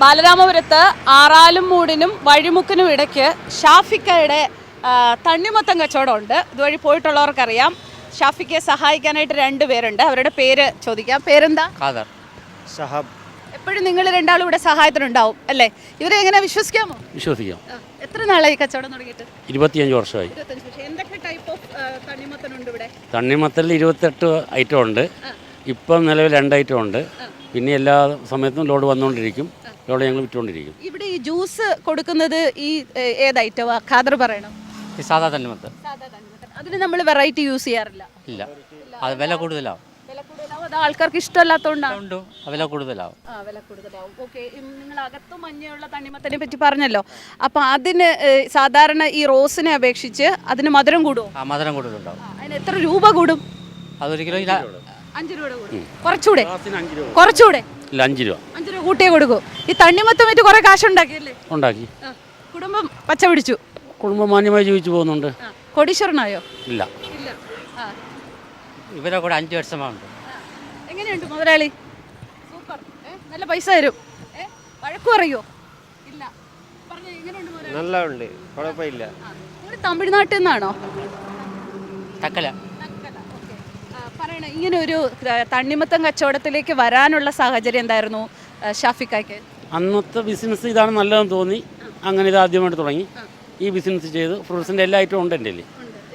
ബാലരാമപുരത്ത് ആറാലുംമൂടിനും വഴിമുക്കിനും ഇടയ്ക്ക് ഷാഫിക്കയുടെ തണ്ണിമത്തം കച്ചവടമുണ്ട്. ഇതുവഴി പോയിട്ടുള്ളവർക്കറിയാം. ഷാഫിക്കയെ സഹായിക്കാനായിട്ട് 2 പേരുണ്ട്. അവരുടെ പേര് ചോദിക്കാം. പേരെന്താ? ഖാദർ, ഷഹാബ്. എപ്പോഴും നിങ്ങൾ രണ്ടാളും ഇവിടെ സഹായത്തിനുണ്ടാവും അല്ലേ? ഇവരെ എങ്ങനെ വിശ്വസിക്കാമോ? വിശ്വസിക്കാം. എത്ര നാളായി കച്ചവടം തുടങ്ങിയിട്ട്? 25 വർഷമായി. എന്തൊക്കെ ടൈപ്പ് ഓഫ് തണ്ണിമത്തനുണ്ട് ഇവിടെ? തണ്ണിമത്തനിൽ 28 ഐറ്റം ഉണ്ട്. ഇപ്പം നിലവിൽ 2 ഐറ്റം ഉണ്ട്. പിന്നെ എല്ലാ സമയത്തും ലോഡ് വന്നുകൊണ്ടിരിക്കും. ലോഡ് ഞങ്ങൾ വിറ്റുകൊണ്ടിരിക്കും. ഇവിടെ ഈ ജ്യൂസ് കൊടുക്കുന്നത് ഈ ഏത് ഐറ്റമാ? ഖാദർ പറയണം. സാധാ തണ്ണിമത്തൻ. അതിന് നമ്മൾ വെറൈറ്റി യൂസ് ചെയ്യാറില്ല. ഇല്ല, അത് വില കൂടുതലാവും. അത് ആൾക്കാർക്ക് ഇഷ്ടമല്ലാത്തതുകൊണ്ടാണ്. വില കൂടുതലാവും. ഓക്കെ, നിങ്ങൾ അകത്തും മഞ്ഞയുള്ള തണ്ണിമത്തനെ പറ്റി പറഞ്ഞല്ലോ. അപ്പം അതിന് സാധാരണ ഈ റോസിനെ അപേക്ഷിച്ച് അതിന് മധുരം കൂടുമോ? മധുരം കൂടുതലുണ്ടാവും. അതിന് എത്ര രൂപ കൂടും? അതൊരു കിലോ 5 രൂപ കൂടും. കുറച്ചുകൂടെ? കുറച്ചുകൂടെ? 5 രൂപ. 5 രൂപ കൂട്ടിയേ കൊടുക്കൂ. ഈ തണ്ണിമത്തം വെച്ച് കുറെ കാശുണ്ടാക്കിയല്ലേ? ഉണ്ടാക്കി. കുടുംബം പച്ച പിടിച്ചു. കുടുംബം മാന്യമായി ജീവിച്ചു പോകുന്നുണ്ട്. കോടീശ്വരനായോ? ഇല്ല. ഇവരെ കൂടെ 5 വർഷമാകുണ്ട്. എങ്ങനെയുണ്ട് മുതലാളി? സൂപ്പർ. നല്ല പൈസ തരും. വഴക്കു പറയോ? ഇല്ല. നല്ല ഉണ്ട്, കുഴപ്പമില്ല. തമിഴ്നാട്ടിൽ നിന്നാണോ? തക്കല. പറയണേ, ഇങ്ങനെ ഒരു തണ്ണിമത്തം കച്ചവടത്തിലേക്ക് വരാനുള്ള സാഹചര്യം എന്തായിരുന്നു ഷാഫിക്കായ്ക്ക്? അന്നത്തെ ബിസിനസ് ഇതാണ് നല്ലതെന്ന് തോന്നി. അങ്ങനെ ഇത് ആദ്യമായിട്ട് തുടങ്ങി ഈ ബിസിനസ് ചെയ്ത്. ഫ്രൂട്ട്സിൻ്റെ എല്ലാ ഐറ്റവും ഉണ്ട് എൻ്റെ.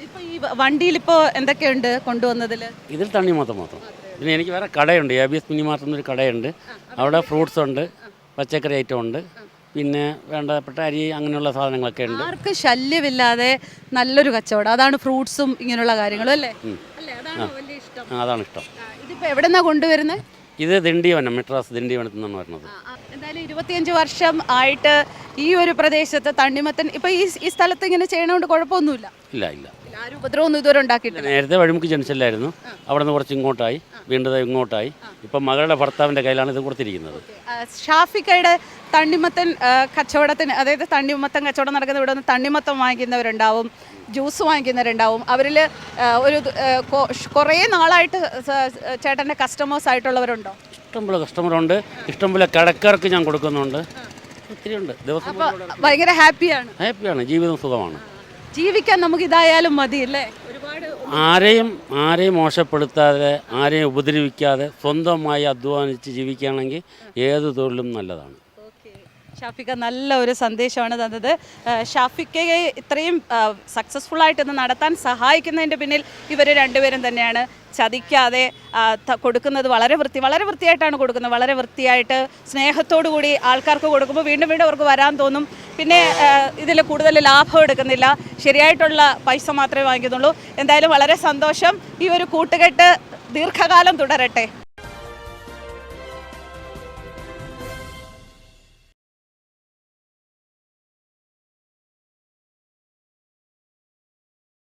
ഇപ്പോൾ ഈ വണ്ടിയിൽ ഇപ്പോൾ എന്തൊക്കെയുണ്ട് കൊണ്ടുവന്നതിൽ? ഇതിൽ തണ്ണിമത്തം മാത്രം. പിന്നെ എനിക്ക് വേറെ കടയുണ്ട്, ABS മിനി മാർട്ട് എന്നൊരു കടയുണ്ട്. അവിടെ ഫ്രൂട്ട്സ് ഉണ്ട്, പച്ചക്കറി ഐറ്റം ഉണ്ട്, പിന്നെ വേണ്ടപ്പെട്ട അരി അങ്ങനെയുള്ള സാധനങ്ങളൊക്കെ ഉണ്ട്. ആർക്ക് ശല്യമില്ലാതെ നല്ലൊരു കച്ചവടം. അതാണ് ഫ്രൂട്ട്സും ഇങ്ങനെയുള്ള കാര്യങ്ങളും അല്ലേ? അതാണ് ഇഷ്ടം. ഇതിപ്പോൾ എവിടെ നിന്നാണ് കൊണ്ടുവരുന്നത്? ഇത് ദിണ്ടിവനം, മെട്രാസ് ദിണ്ടിവനത്തിൽ നിന്നാണ് വരുന്നത്. എന്തായാലും 25 വർഷം ആയിട്ട് ഈ ഒരു പ്രദേശത്ത് തണ്ണിമത്തൻ ഇപ്പോൾ ഈ സ്ഥലത്ത് ഇങ്ങനെ ചെയ്യണോണ്ട് കുഴപ്പമൊന്നുമില്ല. ഇല്ല ഇല്ല, ആരും ഉപദ്രവമൊന്നും ഇതുവരെ ഉണ്ടാക്കിയിട്ടില്ല. നേരത്തെ വഴിമുക്ക് ജംഗ്ഷനിലായിരുന്നു, അവിടെ നിന്ന് കുറച്ച് ഇങ്ങോട്ടായി, വീണ്ടും ഇങ്ങോട്ടായി. ഇപ്പം മകളുടെ ഭർത്താവിൻ്റെ കയ്യിലാണ് ഇത് കൊടുത്തിരിക്കുന്നത്. ഷാഫിക്കയുടെ തണ്ണിമത്തൻ കച്ചവടത്തിന്, അതായത് തണ്ണിമത്തൻ കച്ചവടം നടക്കുന്ന ഇവിടെ നിന്ന് തണ്ണിമത്തം വാങ്ങിക്കുന്നവരുണ്ടാവും, ജ്യൂസ് വാങ്ങിക്കുന്നവരുണ്ടാവും. അവരിൽ ഒരു കുറേ നാളായിട്ട് ചേട്ടൻ്റെ കസ്റ്റമേഴ്സ് ആയിട്ടുള്ളവരുണ്ടോ? ഇഷ്ടംപോലെ കസ്റ്റമറുണ്ട്, ഇഷ്ടംപോലെ കടക്കാർക്ക് ഞാൻ കൊടുക്കുന്നുണ്ട്. ഒത്തിരി ഉണ്ട്. ദിവസം ഭയങ്കര ഹാപ്പിയാണ്. ജീവിതം സുഖമാണ്. ജീവിക്കാൻ നമുക്ക് ഇതായാലും മതി അല്ലേ? ഒരുപാട് ആരെയും മോശപ്പെടുത്താതെ, ആരെയും ഉപദ്രവിക്കാതെ സ്വന്തമായി അധ്വാനിച്ച് ജീവിക്കുകയാണെങ്കിൽ ഏത് തൊഴിലും നല്ലതാണ്. ഷാഫിക്ക നല്ല ഒരു സന്ദേശമാണ് തന്നത്. ഷാഫിക്കയെ ഇത്രയും സക്സസ്ഫുള്ളായിട്ട് ഇന്ന് നടത്താൻ സഹായിക്കുന്നതിൻ്റെ പിന്നിൽ ഇവർ 2 പേരും തന്നെയാണ്. ചതിക്കാതെ കൊടുക്കുന്നത് വളരെ വൃത്തിയായിട്ടാണ് കൊടുക്കുന്നത്. വളരെ വൃത്തിയായിട്ട് സ്നേഹത്തോടു കൂടി ആൾക്കാർക്ക് കൊടുക്കുമ്പോൾ വീണ്ടും അവർക്ക് വരാൻ തോന്നും. പിന്നെ ഇതിൽ കൂടുതൽ ലാഭം എടുക്കുന്നില്ല, ശരിയായിട്ടുള്ള പൈസ മാത്രമേ വാങ്ങിക്കുന്നുള്ളൂ. എന്തായാലും വളരെ സന്തോഷം. ഈ ഒരു കൂട്ടുകെട്ട് ദീർഘകാലം തുടരട്ടെ.